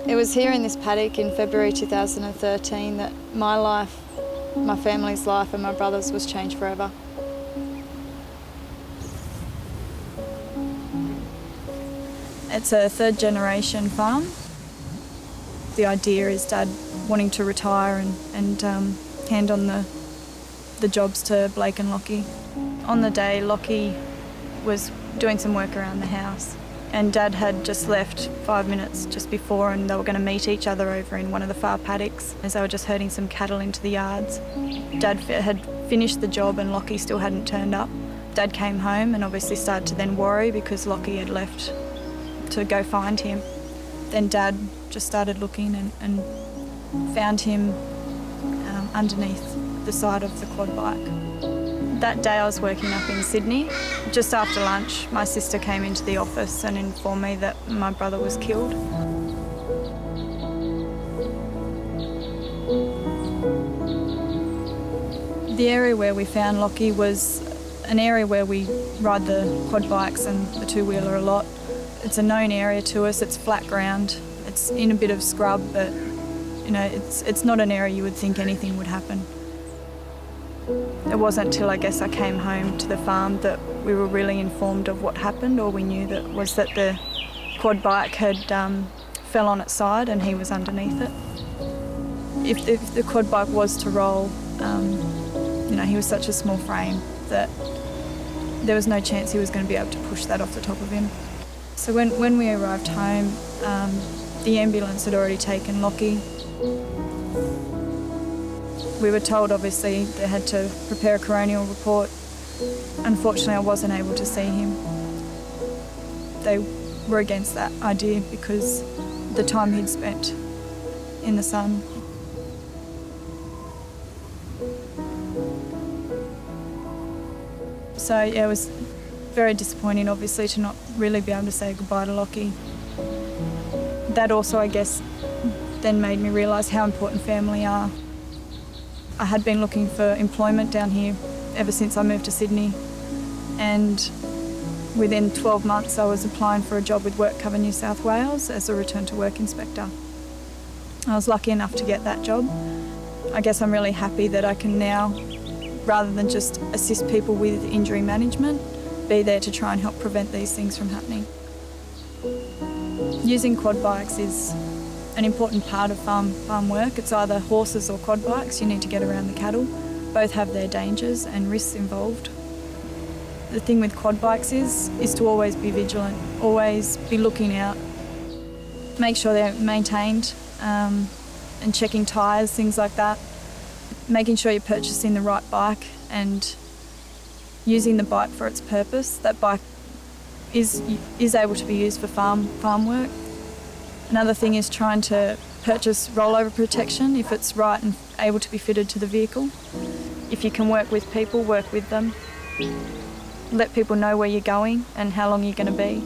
It was here in this paddock in February 2013 that my life, my family's life and my brother's was changed forever. It's a third generation farm. The idea is Dad wanting to retire and hand on the jobs to Blake and Lockie. On the day, Lockie was doing some work around the house and Dad had just left 5 minutes just before and they were going to meet each other over in one of the far paddocks as they were just herding some cattle into the yards. Dad had finished the job and Lockie still hadn't turned up. Dad came home and obviously started to then worry because Lockie had left to go find him. Then Dad just started looking and found him underneath the side of the quad bike. That day I was working up in Sydney. Just after lunch, my sister came into the office and informed me that my brother was killed. The area where we found Lockie was an area where we ride the quad bikes and the two-wheeler a lot. It's a known area to us, it's flat ground, it's in a bit of scrub, but you know, it's not an area you would think anything would happen. It wasn't until I guess I came home to the farm that we were really informed of what happened. All we knew that was that the quad bike had fell on its side and he was underneath it. If the quad bike was to roll, you know, he was such a small frame that there was no chance he was going to be able to push that off the top of him. So when we arrived home, the ambulance had already taken Lockie. We were told, obviously, they had to prepare a coronial report. Unfortunately, I wasn't able to see him. They were against that idea because the time he'd spent in the sun. So, yeah, it was very disappointing, obviously, to not really be able to say goodbye to Lockie. That also, I guess, then made me realise how important family are. I had been looking for employment down here ever since I moved to Sydney, and within 12 months I was applying for a job with WorkCover New South Wales as a return to work inspector. I was lucky enough to get that job. I guess I'm really happy that I can now, rather than just assist people with injury management, be there to try and help prevent these things from happening. Using quad bikes is an important part of farm work. It's either horses or quad bikes. You need to get around the cattle. Both have their dangers and risks involved. The thing with quad bikes is to always be vigilant, always be looking out, make sure they're maintained and checking tyres, things like that. Making sure you're purchasing the right bike and using the bike for its purpose. That bike is able to be used for farm work. Another thing is trying to purchase rollover protection if it's right and able to be fitted to the vehicle. If you can work with people, work with them. Let people know where you're going and how long you're going to be.